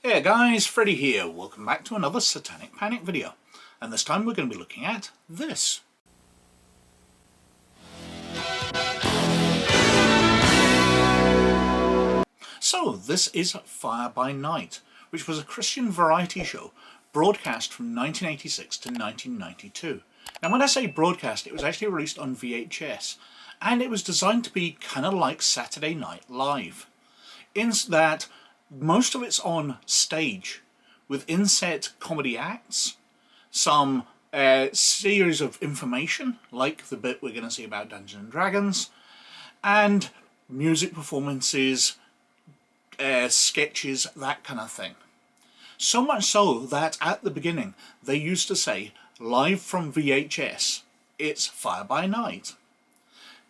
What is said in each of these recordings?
Hey guys, Freddy here. Welcome back to another Satanic Panic video. And this time we're going to be looking at this. So this is Fire by Night, which was a Christian variety show broadcast from 1986 to 1992. Now when I say broadcast, it was actually released on VHS, and it was designed to be kind of like Saturday Night Live, in that most of it's on stage with inset comedy acts, some series of information like the bit we're going to see about Dungeons and Dragons, and music performances, sketches, that kind of thing. So much so that at the beginning they used to say, live from VHS, it's Fire by Night.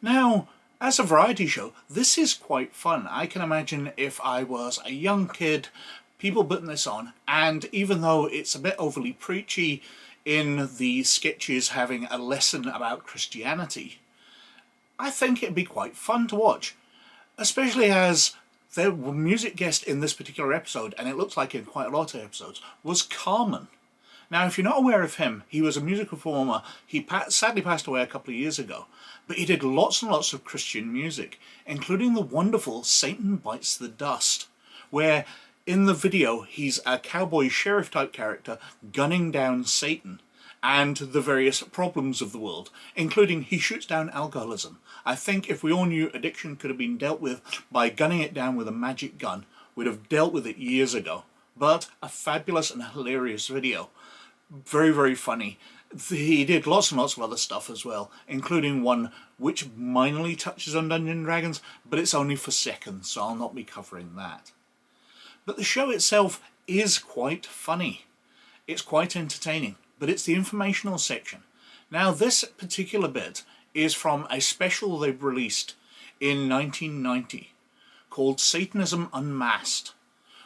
Now, as a variety show, this is quite fun. I can imagine if I was a young kid, people putting this on, and even though it's a bit overly preachy in the sketches having a lesson about Christianity, I think it'd be quite fun to watch, especially as the music guest in this particular episode, and it looks like in quite a lot of episodes, was Carmen. Now, if you're not aware of him, he was a music performer. He sadly passed away a couple of years ago, but he did lots and lots of Christian music, including the wonderful Satan Bites the Dust, where in the video he's a cowboy sheriff type character gunning down Satan and the various problems of the world, including he shoots down alcoholism. I think if we all knew addiction could have been dealt with by gunning it down with a magic gun, we'd have dealt with it years ago. But a fabulous and hilarious video. Very, very funny. He did lots and lots of other stuff as well, including one which minorly touches on Dungeons and Dragons, but it's only for seconds, so I'll not be covering that. But the show itself is quite funny. It's quite entertaining, but it's the informational section. Now, this particular bit is from a special they released in 1990 called Satanism Unmasked,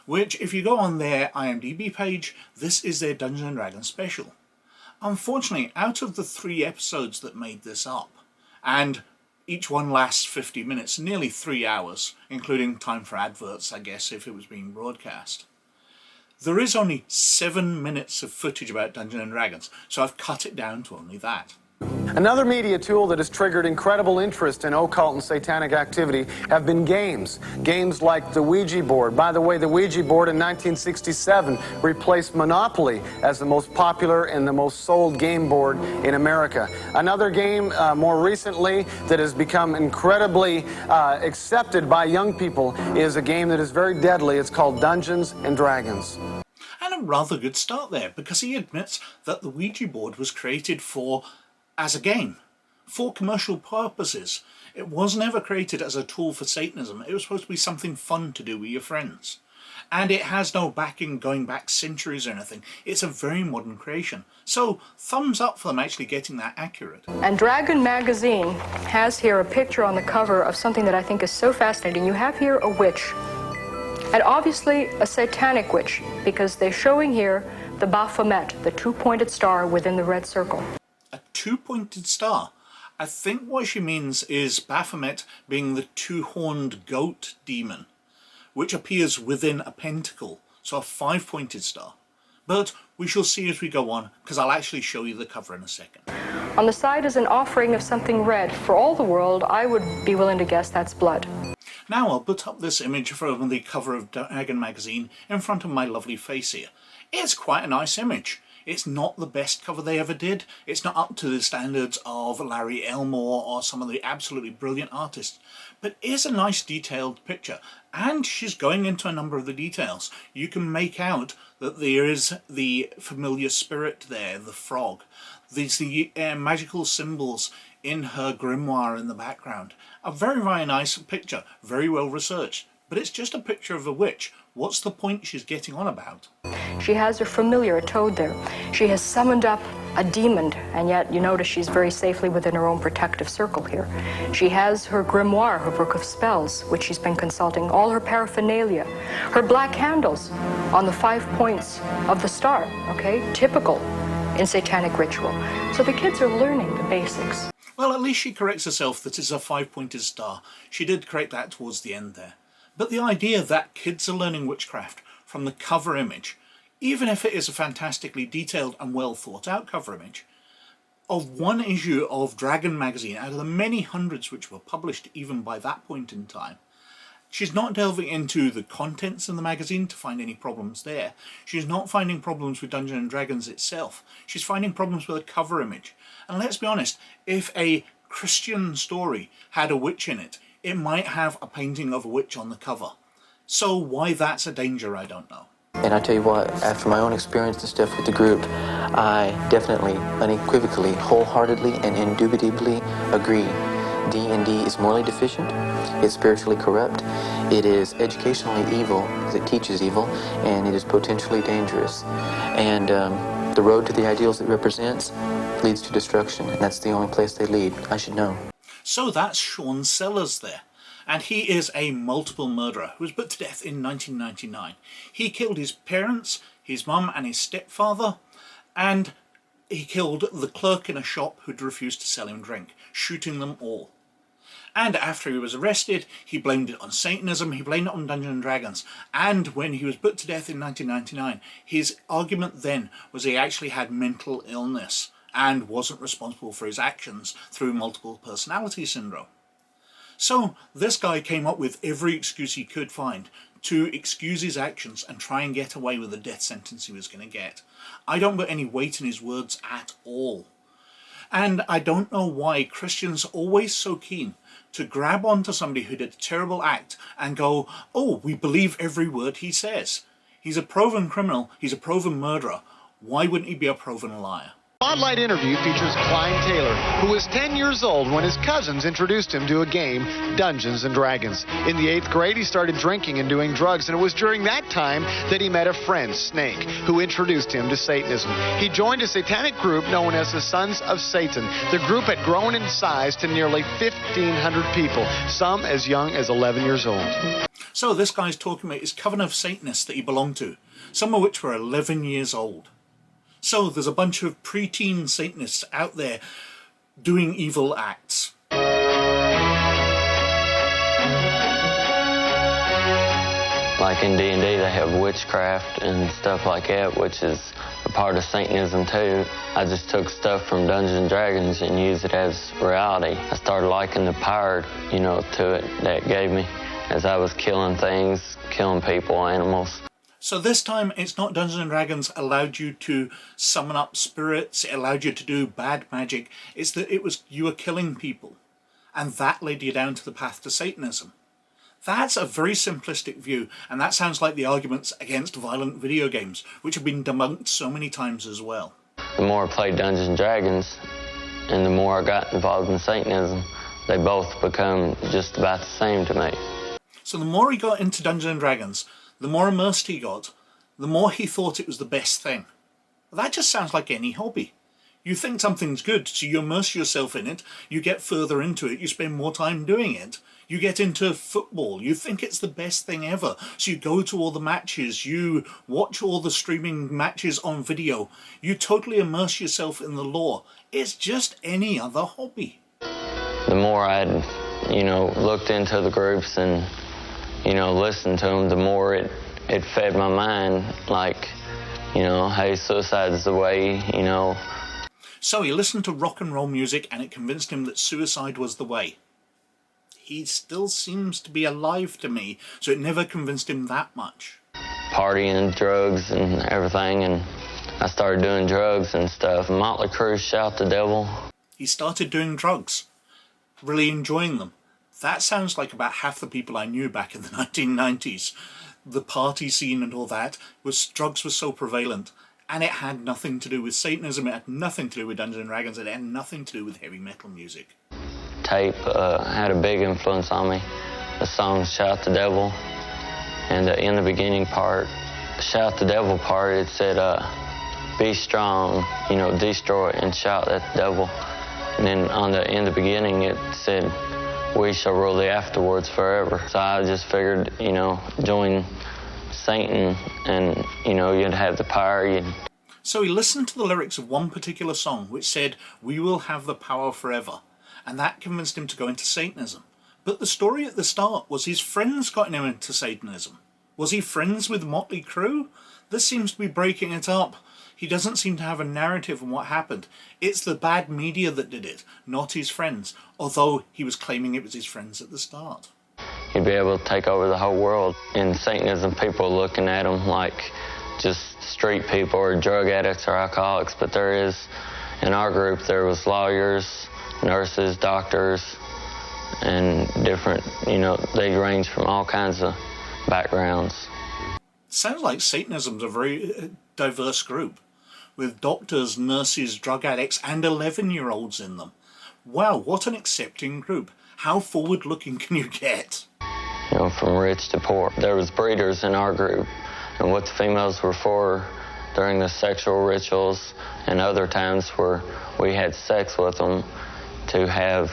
which, if you go on their IMDb page, this is their Dungeons & Dragons special. Unfortunately, out of the 3 episodes that made this up, and each one lasts 50 minutes, nearly 3 hours, including time for adverts, I guess, if it was being broadcast, there is only 7 minutes of footage about Dungeons & Dragons, so I've cut it down to only that. Another media tool that has triggered incredible interest in occult and satanic activity have been games. Games like the Ouija board. By the way, the Ouija board in 1967 replaced Monopoly as the most popular and the most sold game board in America. Another game more recently that has become incredibly accepted by young people is a game that is very deadly. It's called Dungeons and Dragons. And a rather good start there, because he admits that the Ouija board was created as a game, for commercial purposes. It was never created as a tool for Satanism. It was supposed to be something fun to do with your friends. And it has no backing going back centuries or anything. It's a very modern creation. So, thumbs up for them actually getting that accurate. And Dragon Magazine has here a picture on the cover of something that I think is so fascinating. You have here a witch. And obviously a satanic witch, because they're showing here the Baphomet, the 2-pointed star within the red circle. A 2-pointed star. I think what she means is Baphomet being the 2-horned goat demon, which appears within a pentacle, so a 5-pointed star. But we shall see as we go on, because I'll actually show you the cover in a second. On the side is an offering of something red. For all the world, I would be willing to guess that's blood. Now I'll put up this image from the cover of Dragon Magazine in front of my lovely face here. It's quite a nice image. It's not the best cover they ever did. It's not up to the standards of Larry Elmore or some of the absolutely brilliant artists. But it's a nice detailed picture. And she's going into a number of the details. You can make out that there is the familiar spirit there, the frog. There's the magical symbols in her grimoire in the background. A very, very nice picture. Very well researched. But it's just a picture of a witch. What's the point she's getting on about? She has her familiar, a toad there. She has summoned up a demon, and yet you notice she's very safely within her own protective circle here. She has her grimoire, her book of spells, which she's been consulting, all her paraphernalia, her black candles on the 5 points of the star, okay? Typical in satanic ritual. So the kids are learning the basics. Well, at least she corrects herself that it's a 5-pointed star. She did correct that towards the end there. But the idea that kids are learning witchcraft from the cover image, even if it is a fantastically detailed and well thought out cover image, of one issue of Dragon magazine out of the many hundreds which were published even by that point in time. She's not delving into the contents of the magazine to find any problems there. She's not finding problems with Dungeons & Dragons itself. She's finding problems with a cover image. And let's be honest, if a Christian story had a witch in it, it might have a painting of a witch on the cover. So why that's a danger, I don't know. And I tell you what, after my own experience and stuff with the group, I definitely, unequivocally, wholeheartedly, and indubitably agree. D&D is morally deficient, it's spiritually corrupt, it is educationally evil, because it teaches evil, and it is potentially dangerous. And the road to the ideals it represents leads to destruction, and that's the only place they lead. I should know. So that's Sean Sellers there. And he is a multiple murderer who was put to death in 1999. He killed his parents, his mum and his stepfather, and he killed the clerk in a shop who'd refused to sell him drink, shooting them all. And after he was arrested, he blamed it on Satanism, he blamed it on Dungeons & Dragons, and when he was put to death in 1999, his argument then was he actually had mental illness and wasn't responsible for his actions through multiple personality syndrome. So this guy came up with every excuse he could find to excuse his actions and try and get away with the death sentence he was going to get. I don't put any weight in his words at all. And I don't know why Christians are always so keen to grab onto somebody who did a terrible act and go, oh, we believe every word he says. He's a proven criminal, he's a proven murderer. Why wouldn't he be a proven liar? Spotlight interview features Cline Taylor, who was 10 years old when his cousins introduced him to a game, Dungeons & Dragons. In the 8th grade, he started drinking and doing drugs, and it was during that time that he met a friend, Snake, who introduced him to Satanism. He joined a satanic group known as the Sons of Satan. The group had grown in size to nearly 1,500 people, some as young as 11 years old. So this guy's talking about his coven of Satanists that he belonged to, some of which were 11 years old. So there's a bunch of preteen Satanists out there doing evil acts. Like in D&D, they have witchcraft and stuff like that, which is a part of Satanism too. I just took stuff from Dungeons & Dragons and used it as reality. I started liking the power, to it that gave me as I was killing things, killing people, animals. So this time, it's not Dungeons & Dragons allowed you to summon up spirits, it allowed you to do bad magic, it's that you were killing people. And that led you down to the path to Satanism. That's a very simplistic view, and that sounds like the arguments against violent video games, which have been debunked so many times as well. The more I played Dungeons & Dragons, and the more I got involved in Satanism, they both become just about the same to me. So the more he got into Dungeons & Dragons, the more immersed he got, the more he thought it was the best thing. That just sounds like any hobby. You think something's good, so you immerse yourself in it, you get further into it, you spend more time doing it. You get into football, you think it's the best thing ever, so you go to all the matches, you watch all the streaming matches on video, you totally immerse yourself in the lore. It's just any other hobby. The more I'd, looked into the groups and listen to them, the more it fed my mind, like, hey, suicide's the way, So he listened to rock and roll music and it convinced him that suicide was the way. He still seems to be alive to me, so it never convinced him that much. Partying, drugs and everything, and I started doing drugs and stuff. Motley Crue, Shout the Devil. He started doing drugs, really enjoying them. That sounds like about half the people I knew back in the 1990s. The party scene and all that, drugs were so prevalent. And it had nothing to do with Satanism, it had nothing to do with Dungeons & Dragons, it had nothing to do with heavy metal music. Tape had a big influence on me. The song Shout the Devil. And in the beginning part, Shout the Devil part, it said, be strong, destroy and shout at the devil. And then in the beginning it said, we shall rule the afterwards forever. So I just figured, join Satan and, you'd have the power. So he listened to the lyrics of one particular song which said, we will have the power forever. And that convinced him to go into Satanism. But the story at the start was his friends got him into Satanism. Was he friends with Motley Crue? This seems to be breaking it up. He doesn't seem to have a narrative on what happened. It's the bad media that did it, not his friends, although he was claiming it was his friends at the start. He'd be able to take over the whole world. In Satanism, people are looking at him like just street people or drug addicts or alcoholics, but there is, in our group, there was lawyers, nurses, doctors, and different, they range from all kinds of backgrounds. Sounds like Satanism's a very diverse group, with doctors, nurses, drug addicts, and 11-year-olds in them. Wow, what an accepting group. How forward-looking can you get? From rich to poor. There was breeders in our group, and what the females were for during the sexual rituals and other times where we had sex with them to have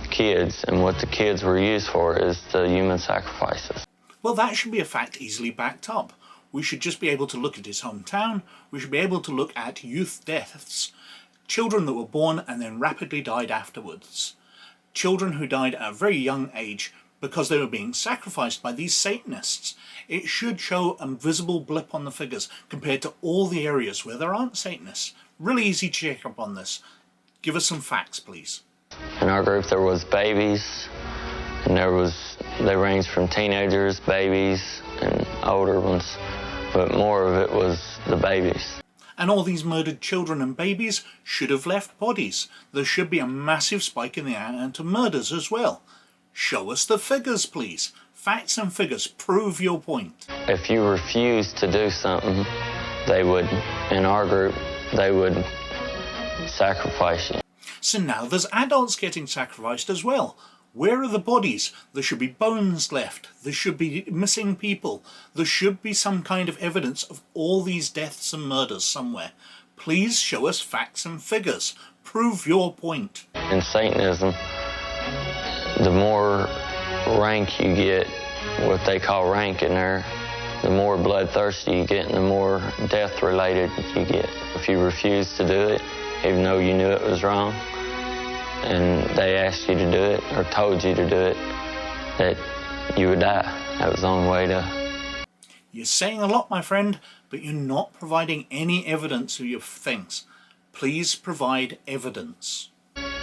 kids, and what the kids were used for is the human sacrifices. Well, that should be a fact easily backed up. We should just be able to look at his hometown. We should be able to look at youth deaths. Children that were born and then rapidly died afterwards. Children who died at a very young age because they were being sacrificed by these Satanists. It should show a visible blip on the figures compared to all the areas where there aren't Satanists. Really easy to check up on this. Give us some facts, please. In our group there was babies, and they ranged from teenagers, babies, and older ones, but more of it was the babies. And all these murdered children and babies should have left bodies. There should be a massive spike in the amount of murders as well. Show us the figures, please. Facts and figures. Prove your point. If you refuse to do something, they would, in our group, they would sacrifice you. So now there's adults getting sacrificed as well. Where are the bodies? There should be bones left. There should be missing people. There should be some kind of evidence of all these deaths and murders somewhere. Please show us facts and figures. Prove your point. In Satanism, the more rank you get, what they call rank in there, the more bloodthirsty you get and the more death-related you get. If you refuse to do it, even though you knew it was wrong, and they asked you to do it or told you to do it, that you would die. That was the only way to... You're saying a lot, my friend, but you're not providing any evidence of your things. Please provide evidence.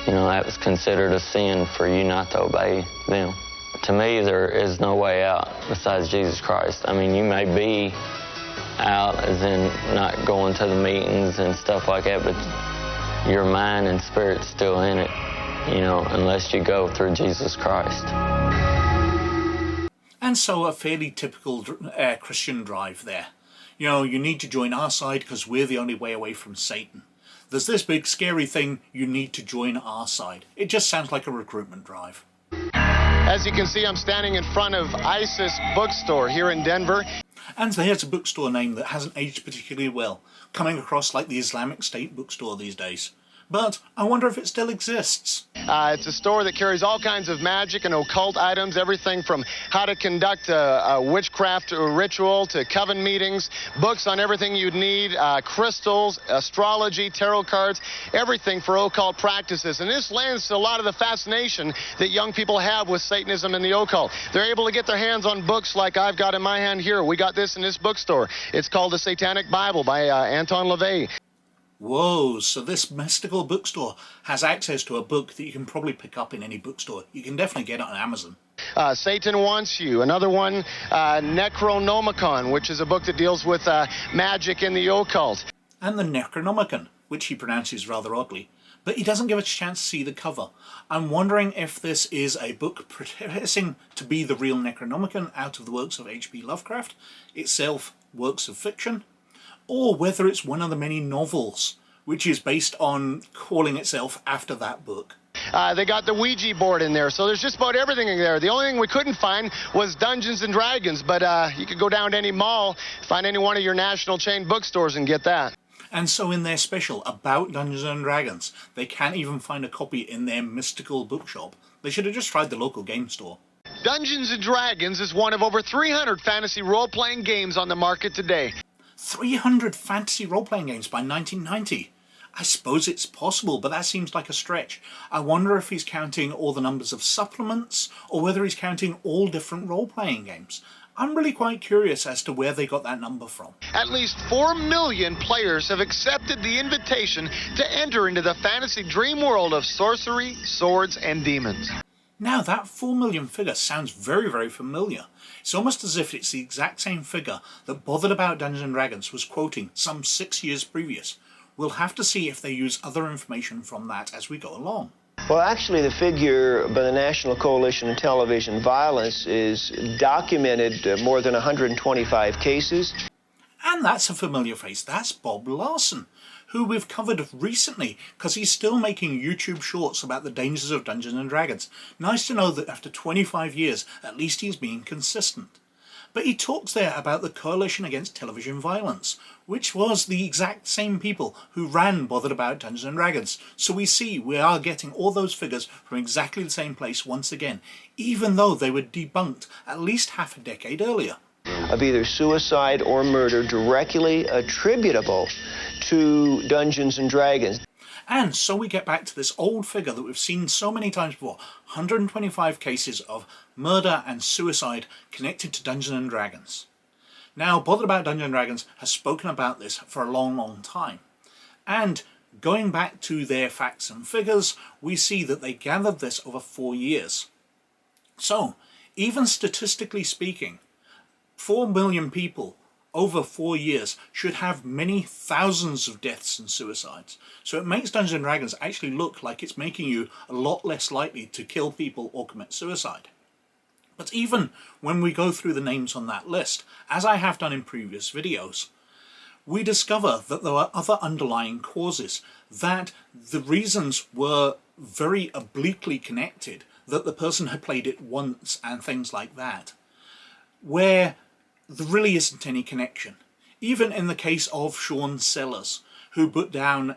That was considered a sin for you not to obey them. To me, there is no way out besides Jesus Christ. I mean, you may be out as in not going to the meetings and stuff like that, but your mind and spirit's still in it, unless you go through Jesus Christ. And so a fairly typical Christian drive there. You need to join our side because we're the only way away from Satan. There's this big scary thing, you need to join our side. It just sounds like a recruitment drive. As you can see, I'm standing in front of ISIS bookstore here in Denver. And there's a bookstore name that hasn't aged particularly well, coming across like the Islamic State bookstore these days. But I wonder if it still exists. It's a store that carries all kinds of magic and occult items, everything from how to conduct a witchcraft ritual to coven meetings, books on everything you'd need, crystals, astrology, tarot cards, everything for occult practices. And this lends to a lot of the fascination that young people have with Satanism and the occult. They're able to get their hands on books like I've got in my hand here. We got this in this bookstore. It's called the Satanic Bible by Anton LaVey. Whoa, so this mystical bookstore has access to a book that you can probably pick up in any bookstore. You can definitely get it on Amazon. Satan Wants You. Another one, Necronomicon, which is a book that deals with magic and the occult. And the Necronomicon, which he pronounces rather oddly. But he doesn't give us a chance to see the cover. I'm wondering if this is a book professing to be the real Necronomicon out of the works of H.P. Lovecraft, itself works of fiction, or whether it's one of the many novels which is based on calling itself after that book. They got the Ouija board in there, so there's just about everything in there. The only thing we couldn't find was Dungeons and Dragons, but you could go down to any mall, find any one of your national chain bookstores and get that. And so in their special about Dungeons and Dragons, they can't even find a copy in their mystical bookshop. They should have just tried the local game store. Dungeons and Dragons is one of over 300 fantasy role-playing games on the market today. 300 fantasy role-playing games by 1990. I suppose it's possible, but that seems like a stretch. I wonder if he's counting all the numbers of supplements, or whether he's counting all different role-playing games. I'm really quite curious as to where they got that number from. At least 4 million players have accepted the invitation to enter into the fantasy dream world of sorcery, swords, and demons. Now that 4 million figure sounds very, very familiar. It's almost as if it's the exact same figure that Bothered About Dungeons & Dragons was quoting some 6 years previous. We'll have to see if they use other information from that as we go along. Well, actually, the figure by the National Coalition on Television Violence is documented more than 125 cases. And that's a familiar face. That's Bob Larson, who we've covered recently because he's still making YouTube shorts about the dangers of Dungeons & Dragons. Nice to know that after 25 years, at least he's being consistent. But he talks there about the Coalition Against Television Violence, which was the exact same people who ran Bothered About Dungeons & Dragons. So we see we are getting all those figures from exactly the same place once again, even though they were debunked at least half a decade earlier. Of either suicide or murder directly attributable to Dungeons & Dragons. And so we get back to this old figure that we've seen so many times before, 125 cases of murder and suicide connected to Dungeons & Dragons. Now, Bothered About Dungeons & Dragons has spoken about this for a long, long time. And going back to their facts and figures, we see that they gathered this over 4 years. So, even statistically speaking, 4 million people over 4 years should have many thousands of deaths and suicides. So it makes Dungeons & Dragons actually look like it's making you a lot less likely to kill people or commit suicide. But even when we go through the names on that list, as I have done in previous videos, we discover that there were other underlying causes, that the reasons were very obliquely connected, that the person had played it once and things like that, where there really isn't any connection. Even in the case of Sean Sellers, who put down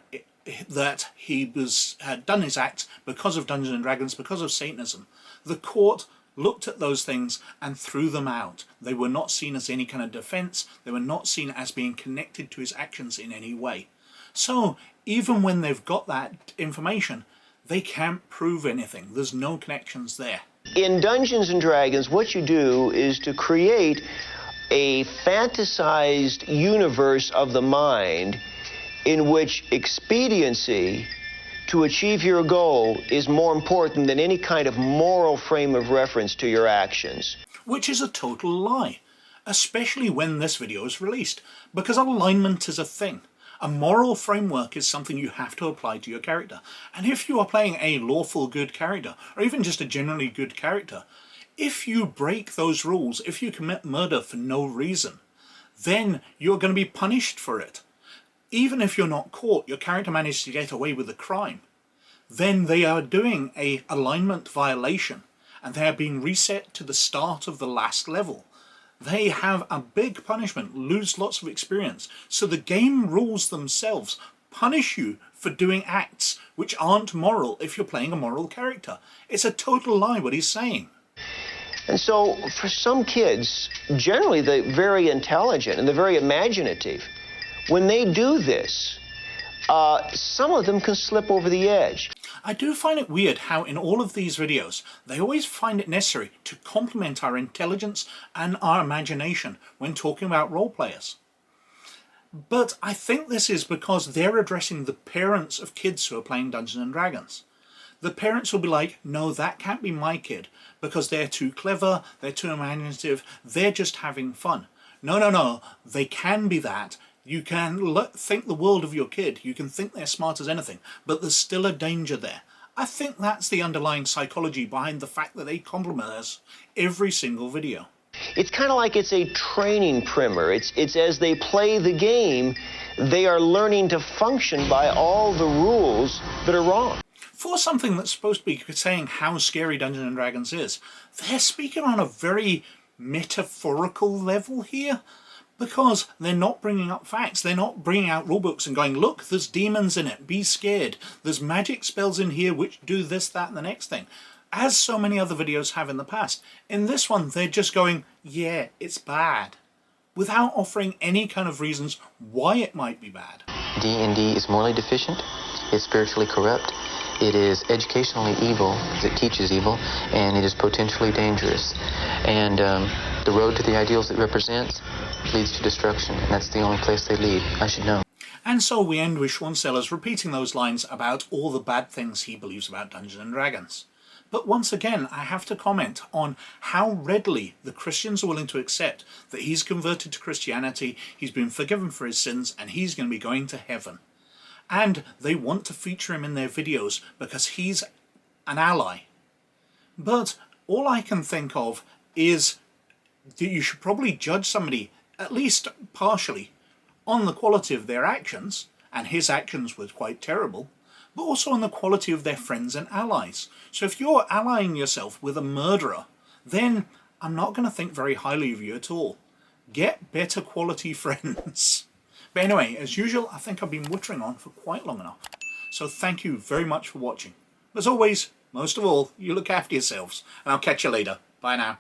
that he had done his act because of Dungeons & Dragons, because of Satanism, the court looked at those things and threw them out. They were not seen as any kind of defense. They were not seen as being connected to his actions in any way. So even when they've got that information, they can't prove anything. There's no connections there. In Dungeons & Dragons, what you do is to create a fantasized universe of the mind in which expediency to achieve your goal is more important than any kind of moral frame of reference to your actions. Which is a total lie, especially when this video is released, because alignment is a thing. A moral framework is something you have to apply to your character. And if you are playing a lawful good character, or even just a generally good character, if you break those rules, if you commit murder for no reason, then you're going to be punished for it. Even if you're not caught, your character managed to get away with the crime, then they are doing an alignment violation, and they are being reset to the start of the last level. They have a big punishment, lose lots of experience. So the game rules themselves punish you for doing acts which aren't moral if you're playing a moral character. It's a total lie what he's saying. And so for some kids, generally they're very intelligent and they're very imaginative, when they do this, some of them can slip over the edge. I do find it weird how in all of these videos, they always find it necessary to complement our intelligence and our imagination when talking about role players. But I think this is because they're addressing the parents of kids who are playing Dungeons & Dragons. The parents will be like, no, that can't be my kid because they're too clever, they're too imaginative, they're just having fun. No, they can be that. You can think the world of your kid, you can think they're smart as anything, but there's still a danger there. I think that's the underlying psychology behind the fact that they compliment us every single video. It's kind of like it's a training primer. It's as they play the game, they are learning to function by all the rules that are wrong. For something that's supposed to be saying how scary Dungeons & Dragons is, they're speaking on a very metaphorical level here. Because they're not bringing up facts, they're not bringing out rulebooks and going, look, there's demons in it, be scared. There's magic spells in here which do this, that, and the next thing. As so many other videos have in the past. In this one, they're just going, yeah, it's bad. Without offering any kind of reasons why it might be bad. D&D is morally deficient, it's spiritually corrupt, It is educationally evil, because it teaches evil, and it is potentially dangerous. And the road to the ideals it represents leads to destruction, and that's the only place they lead. I should know. And so we end with Sean Sellers repeating those lines about all the bad things he believes about Dungeons & Dragons. But once again, I have to comment on how readily the Christians are willing to accept that he's converted to Christianity, he's been forgiven for his sins, and he's going to be going to heaven. And they want to feature him in their videos because he's an ally. But all I can think of is that you should probably judge somebody, at least partially, on the quality of their actions, and his actions were quite terrible, but also on the quality of their friends and allies. So if you're allying yourself with a murderer, then I'm not going to think very highly of you at all. Get better quality friends. But anyway, as usual, I think I've been wittering on for quite long enough. So thank you very much for watching. As always, most of all, you look after yourselves, and I'll catch you later. Bye now.